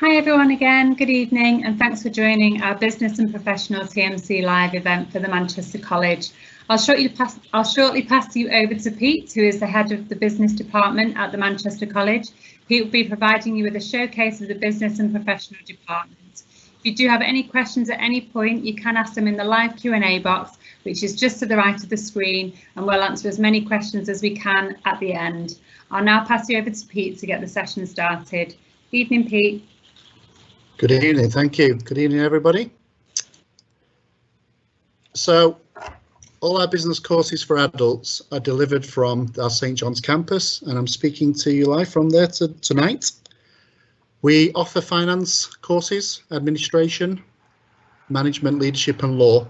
Hi everyone again, good evening, and thanks for joining our Business and Professional TMC live event for the Manchester College. I'll shortly pass you over to Pete, who is the head of the business department at the Manchester College. Pete will be providing you with a showcase of the business and professional department. If you do have any questions at any point, you can ask them in the live Q&A box, which is just to the right of the screen, and we'll answer as many questions as we can at the end. I'll now pass you over to Pete to get the session started. Evening, Pete. Good evening, thank you. Good evening, everybody. So, all our business courses for adults are delivered from our St John's campus, and I'm speaking to you live from there tonight. We offer finance courses, administration, management, leadership and law.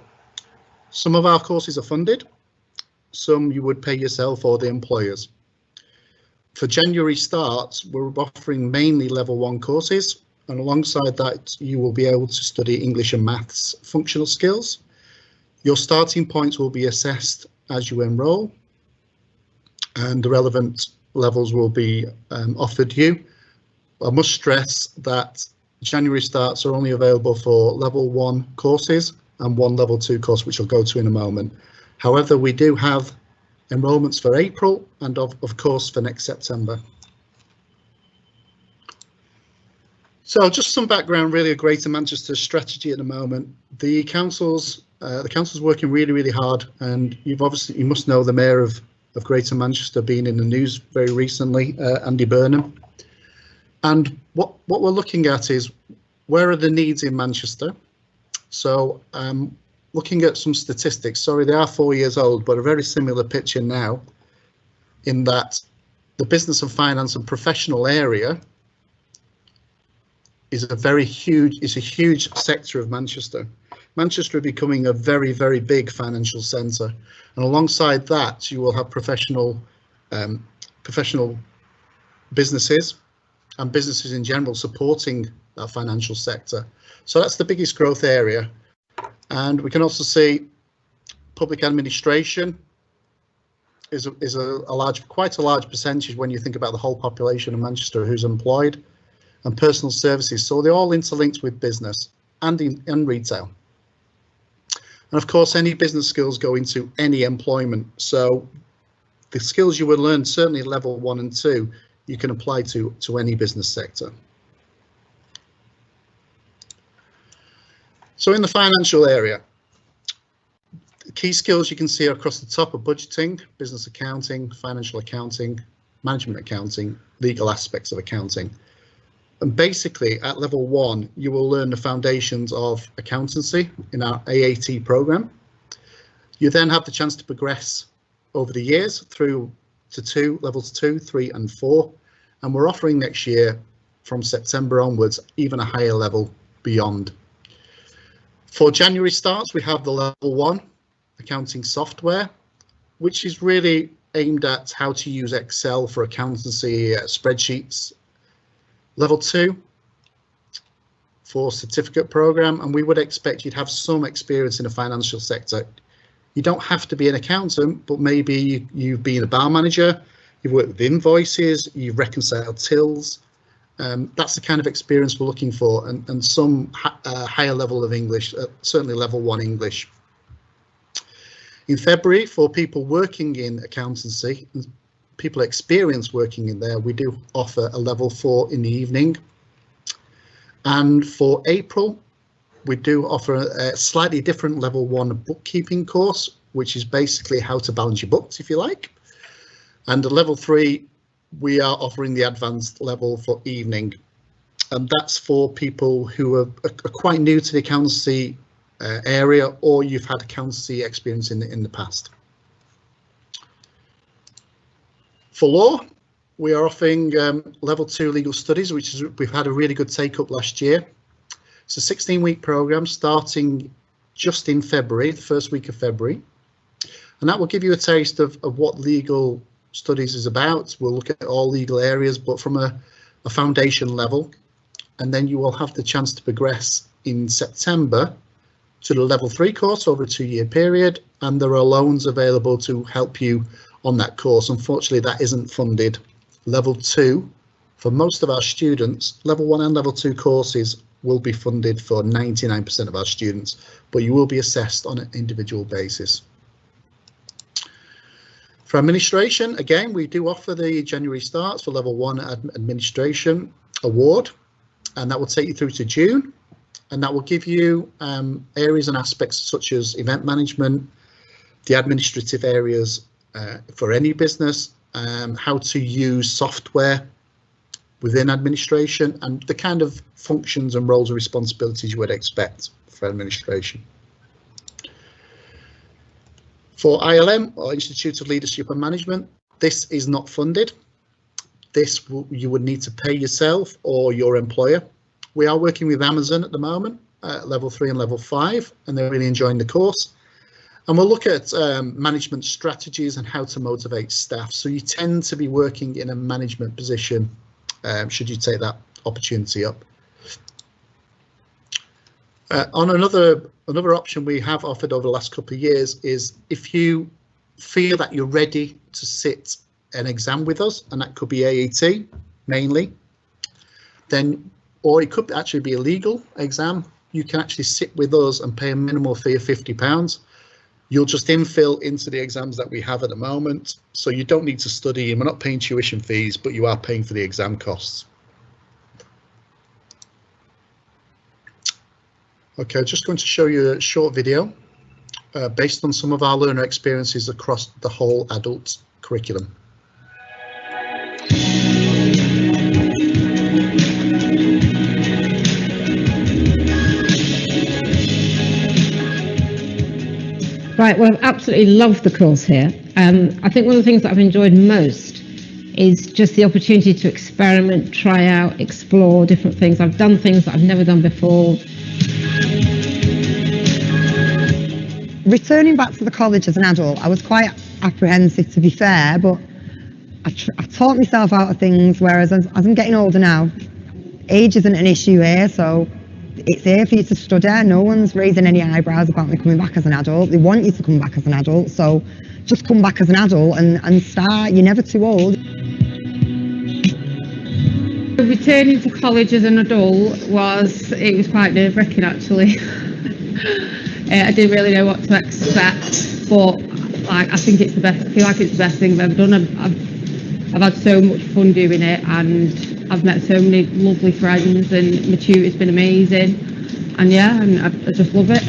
Some of our courses are funded, some you would pay yourself or the employers. For January starts, we're offering mainly level 1 courses, and alongside that you will be able to study English and maths functional skills. Your starting points will be assessed as you enrol, and the relevant levels will be offered you. I must stress that January starts are only available for level 1 courses and 1 level 2 course, which I'll go to in a moment. However, we do have enrolments for April and of course for next September. So just some background really of Greater Manchester strategy at the moment. The council's working really hard, and you must know the Mayor of Greater Manchester being in the news very recently, Andy Burnham. And what we're looking at is where are the needs in Manchester. So looking at some statistics, sorry they are 4 years old, but a very similar picture now, in that the business and finance and professional area is a huge sector of Manchester. Manchester is becoming a very big financial centre, and alongside that you will have professional businesses and businesses in general supporting that financial sector. So that's the biggest growth area. And we can also see public administration is quite a large percentage when you think about the whole population of Manchester who's employed, and personal services. So they're all interlinked with business and retail. And of course, any business skills go into any employment. So the skills you would learn, certainly level 1 and 2, you can apply to any business sector. So in the financial area, the key skills you can see across the top are budgeting, business accounting, financial accounting, management accounting, legal aspects of accounting. And basically at level 1, you will learn the foundations of accountancy in our AAT program. You then have the chance to progress over the years through to levels 2, 3 and 4. And we're offering next year from September onwards, even a higher level beyond. For January starts, we have the level 1 accounting software, which is really aimed at how to use Excel for accountancy spreadsheets. Level 2 for certificate program, and we would expect you'd have some experience in the financial sector. You don't have to be an accountant, but maybe you've been a bar manager, you've worked with invoices, you've reconciled tills. That's the kind of experience we're looking for, and some higher level of English, certainly level 1 English. In February, for people working in accountancy, people experience working in there, we do offer a level 4 in the evening. And for April, we do offer a slightly different level 1 bookkeeping course, which is basically how to balance your books, if you like. And at level 3, we are offering the advanced level for evening. And that's for people who are quite new to the accountancy area, or you've had accountancy experience in the past. For law, we are offering level 2 legal studies, we've had a really good take up last year. It's a 16-week program starting just in February, the first week of February. And that will give you a taste of what legal studies is about. We'll look at all legal areas, but from a foundation level. And then you will have the chance to progress in September to the level 3 course over a 2-year period. And there are loans available to help you on that course. Unfortunately, that isn't funded. Level 2 For most of our students, level 1 and level 2 courses will be funded for 99% of our students, but you will be assessed on an individual basis. For administration, again, we do offer the January starts for level 1 administration award, and that will take you through to June, and that will give you areas and aspects such as event management, the administrative areas for any business, how to use software within administration, and the kind of functions and roles and responsibilities you would expect for administration. For ILM, or Institute of Leadership and Management, this is not funded. This you would need to pay yourself or your employer. We are working with Amazon at the moment, level 3 and level 5, and they're really enjoying the course. And we'll look at management strategies and how to motivate staff. So you tend to be working in a management position should you take that opportunity up. On another option we have offered over the last couple of years is if you feel that you're ready to sit an exam with us, and that could be AAT mainly, then, or it could actually be a legal exam, you can actually sit with us and pay a minimal fee of £50. You'll just infill into the exams that we have at the moment, so you don't need to study, and we're not paying tuition fees, but you are paying for the exam costs. Okay, I'm just going to show you a short video based on some of our learner experiences across the whole adult curriculum. Right, well, I've absolutely loved the course here. I think one of the things that I've enjoyed most is just the opportunity to experiment, try out, explore different things. I've done things that I've never done before. Returning back to the college as an adult, I was quite apprehensive, to be fair, but I taught myself out of things, whereas as I'm getting older now, age isn't an issue here, so it's here for you to study. No one's raising any eyebrows about me coming back as an adult. They want you to come back as an adult, so just come back as an adult and start. You're never too old. Returning to college as an adult was quite nerve-wracking, actually. I didn't really know what to expect, but I think it's the best. I feel like it's the best thing I've ever done. I've had so much fun doing it, and I've met so many lovely friends, and my tutor's been amazing. And yeah, and I just love it.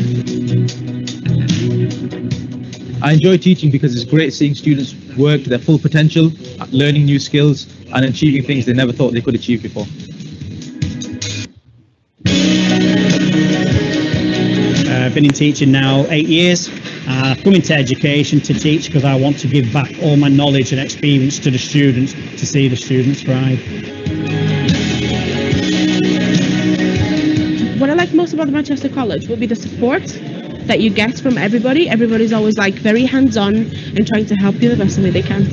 I enjoy teaching because it's great seeing students work to their full potential, learning new skills, and achieving things they never thought they could achieve before. I've been in teaching now 8 years. I've come into education to teach because I want to give back all my knowledge and experience to the students to see the students thrive. What I like most about the Manchester College will be the support that you get from everybody. Everybody's always like very hands-on and trying to help you the best way they can.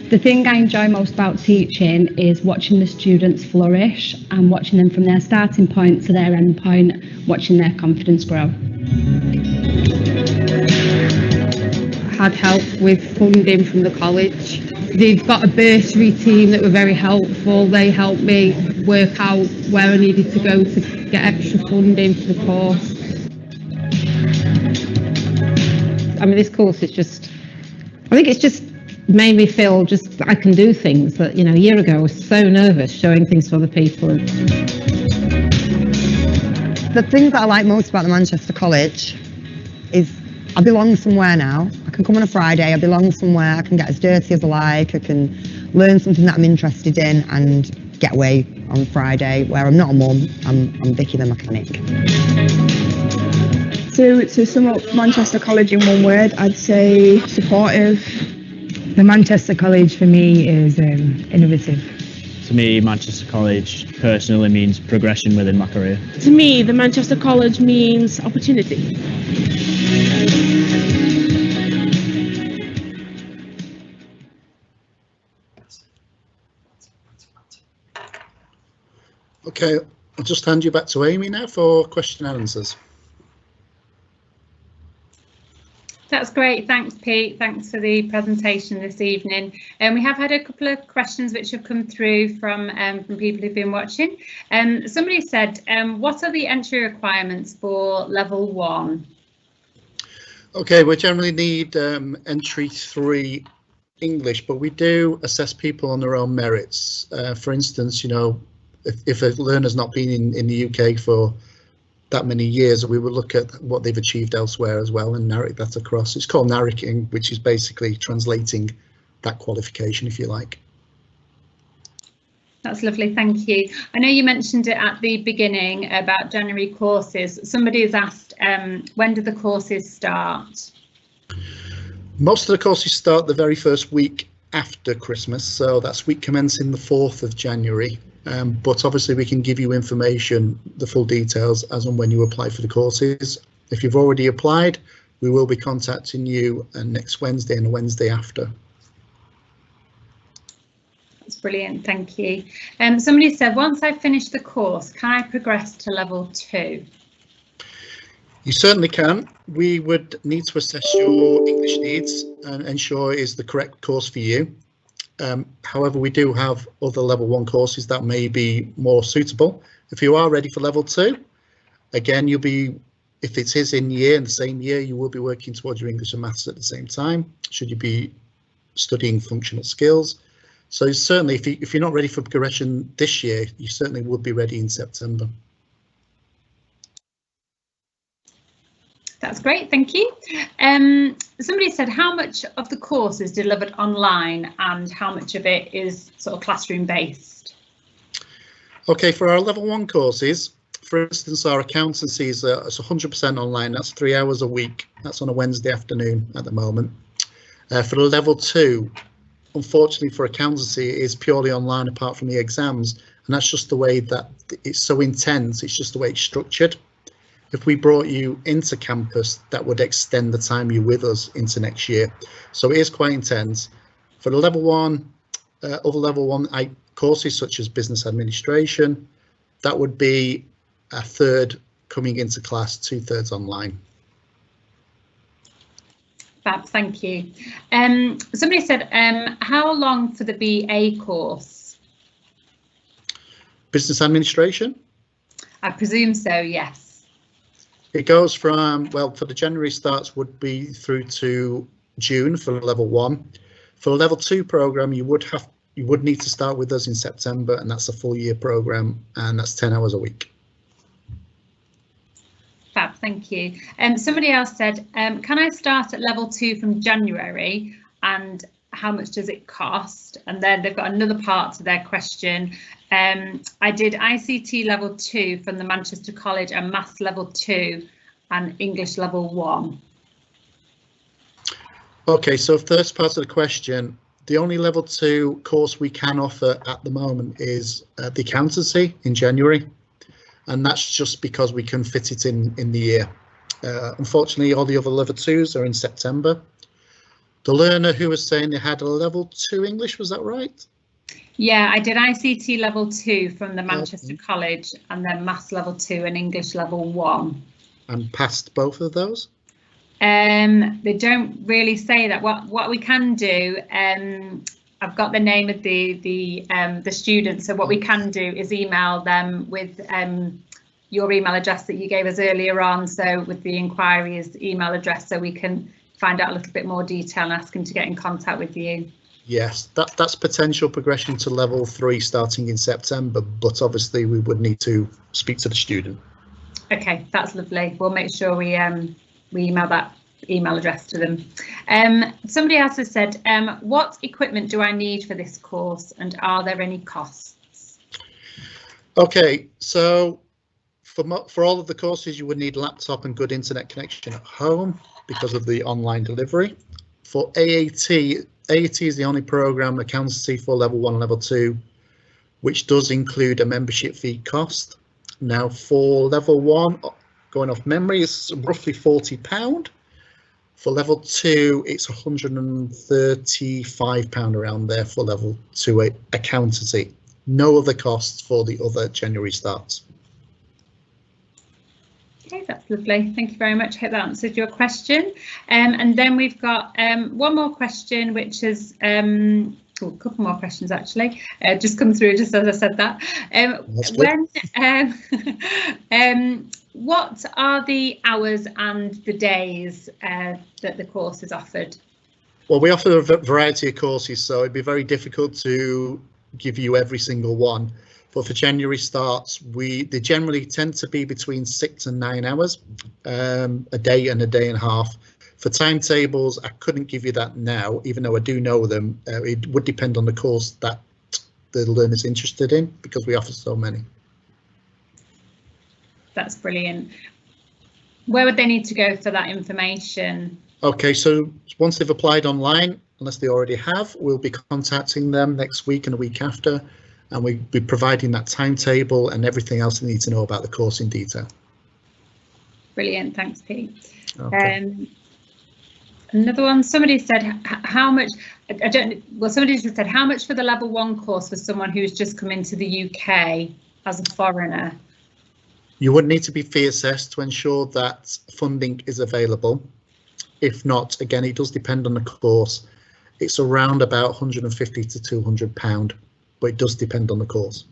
The thing I enjoy most about teaching is watching the students flourish and watching them from their starting point to their end point, watching their confidence grow. Had help with funding from the college. They've got a bursary team that were very helpful. They helped me work out where I needed to go to get extra funding for the course. I mean, this course is just, I think it's just made me feel just I can do things that, you know, a year ago I was so nervous showing things to other people. The thing that I like most about the Manchester College is I belong somewhere now. I can come on a Friday, I belong somewhere, I can get as dirty as I like, I can learn something that I'm interested in and get away on Friday, where I'm not a mum, I'm Vicky the mechanic. So to sum up Manchester College in one word, I'd say supportive. The Manchester College for me is innovative. To me, Manchester College personally means progression within my career. To me, the Manchester College means opportunity. Okay, I'll just hand you back to Amy now for question and answers. That's great. Thanks, Pete. Thanks for the presentation this evening. And we have had a couple of questions which have come through from people who've been watching. Somebody said, what are the entry requirements for level 1? Okay, we generally need entry 3 English, but we do assess people on their own merits. For instance, you know, if a learner's not been in the UK for that many years, we will look at what they've achieved elsewhere as well and narrate that across. It's called narrating, which is basically translating that qualification, if you like. That's lovely, thank you. I know you mentioned it at the beginning about January courses. Somebody has asked, when do the courses start? Most of the courses start the very first week after Christmas, so that's week commencing the 4th of January. But obviously we can give you information, the full details, as and when you apply for the courses. If you've already applied, we will be contacting you next Wednesday and the Wednesday after. That's brilliant, thank you. Somebody said, once I finish the course, can I progress to level 2? You certainly can. We would need to assess your English needs and ensure it is the correct course for you. However, we do have other level 1 courses that may be more suitable. If you are ready for level 2, again, you'll be, if it is in the same year, you will be working towards your English and maths at the same time, should you be studying functional skills. So certainly, if you're not ready for progression this year, you certainly would be ready in September. That's great, thank you. Somebody said, how much of the course is delivered online and how much of it is sort of classroom based? Okay, for our level 1 courses, for instance, our accountancy is 100% online. That's 3 hours a week. That's on a Wednesday afternoon at the moment. For the level 2, unfortunately for accountancy, it is purely online apart from the exams. And that's just the way that it's so intense. It's just the way it's structured. If we brought you into campus, that would extend the time you're with us into next year. So it is quite intense. For the level 1, other level 1 courses such as business administration, that would be a third coming into class, 2/3 online. Fab, thank you. Somebody said, how long for the BA course? Business administration? I presume so, yes. It goes from, well, for the January starts would be through to June for level 1. For the level 2 program, you would need to start with us in September, and that's a full year program, and that's 10 hours a week. Fab, thank you. Somebody else said, can I start at level 2 from January, and how much does it cost? And then they've got another part to their question. I did ICT level 2 from the Manchester College and Maths level 2 and English level 1. Okay, so first part of the question, the only level 2 course we can offer at the moment is the accountancy in January, and that's just because we can fit it in the year. Unfortunately, all the other level 2s are in September. The learner who was saying they had a level 2 English, was that right? Yeah, I did ICT level 2 from the Manchester College and then Maths level 2 and English level 1. And passed both of those? They don't really say that. What we can do, I've got the name of the student, so what we can do is email them with your email address that you gave us earlier on, so with the inquiries email address, so we can find out a little bit more detail and ask them to get in contact with you. Yes, that's potential progression to level 3 starting in September, but obviously we would need to speak to the student. Okay, that's lovely. We'll make sure we email that email address to them. Somebody else has said, what equipment do I need for this course and are there any costs? Okay, so for all of the courses you would need a laptop and good internet connection at home because of the online delivery. For AAT is the only program accountancy for level 1 and level 2 which does include a membership fee cost. Now for level 1, going off memory, it's roughly £40. For level 2 it's £135 around there for level 2 accountancy. No other costs for the other January starts. Okay, that's lovely. Thank you very much. Hope that answered your question. And then we've got one more question, which is a couple more questions actually, just come through just as I said that. What are the hours and the days that the course is offered? Well, we offer a variety of courses, so it'd be very difficult to give you every single one. But for January starts, they generally tend to be between 6 and 9 hours, a day and a day and a half. For timetables, I couldn't give you that now, even though I do know them. It would depend on the course that the learner's interested in, because we offer so many. That's brilliant. Where would they need to go for that information? Okay, so once they've applied online, unless they already have, we'll be contacting them next week and the week after, and we'll be providing that timetable and everything else they need to know about the course in detail. Brilliant, thanks, Pete. Okay. Another one, somebody said how much, somebody just said how much for the level 1 course for someone who's just come into the UK as a foreigner? You would need to be fee assessed to ensure that funding is available. If not, again, it does depend on the course. It's around about £150 to £200, but it does depend on the course.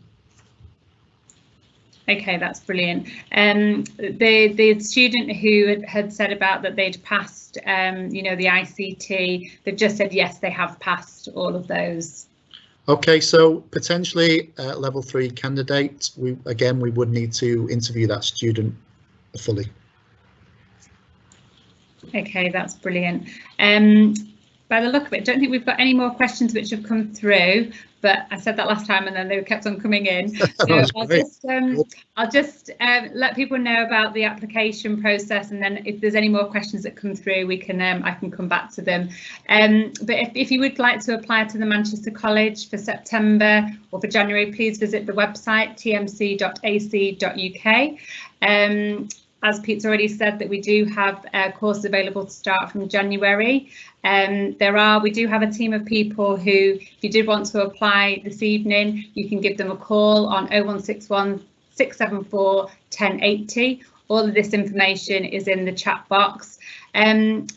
Okay, that's brilliant. The student who had said about that they'd passed, you know, the ICT, they've just said yes, they have passed all of those. Okay, so potentially level 3 candidate, we would need to interview that student fully. Okay, that's brilliant. By the look of it, I don't think we've got any more questions which have come through, but I said that last time and then they kept on coming in. So I'll just let people know about the application process, and then if there's any more questions that come through, we can I can come back to them. But if you would like to apply to the Manchester College for September or for January, please visit the website tmc.ac.uk. As Pete's already said, that we do have courses available to start from January. We do have a team of people who, if you did want to apply this evening, you can give them a call on 0161 674 1080. All of this information is in the chat box.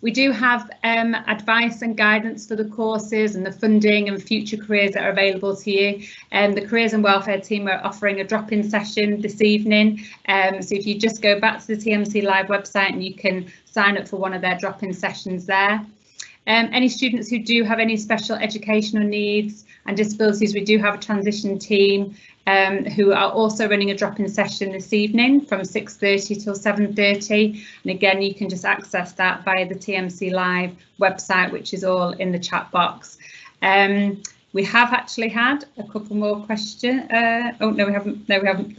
We do have advice and guidance for the courses and the funding and future careers that are available to you. The Careers and Welfare team are offering a drop-in session this evening. So if you just go back to the TMC Live website, and you can sign up for one of their drop-in sessions there. Any students who do have any special educational needs and disabilities, we do have a transition team who are also running a drop-in session this evening from 6:30 till 7:30. And again, you can just access that via the TMC Live website, which is all in the chat box. We have actually had a couple more questions. Oh, no, we haven't. No, we haven't.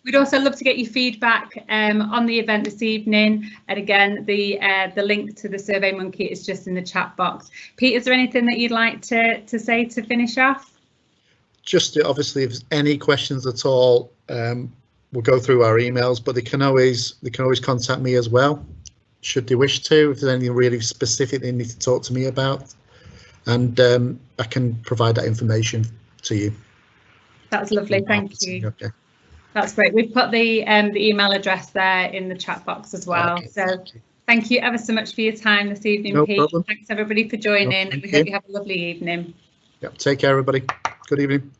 We'd also love to get your feedback on the event this evening. And again, the link to the Survey Monkey is just in the chat box. Pete, is there anything that you'd like to say to finish off? Just obviously, if there's any questions at all, we'll go through our emails, but they can always contact me as well, should they wish to, if there's anything really specific they need to talk to me about. And I can provide that information to you. That's lovely, thank you. Okay. That's great. We've put the email address there in the chat box as well. Okay, so thank you ever so much for your time this evening, no Pete. Problem. Thanks everybody for joining. We hope you have a lovely evening. Yep. Take care, everybody. Good evening.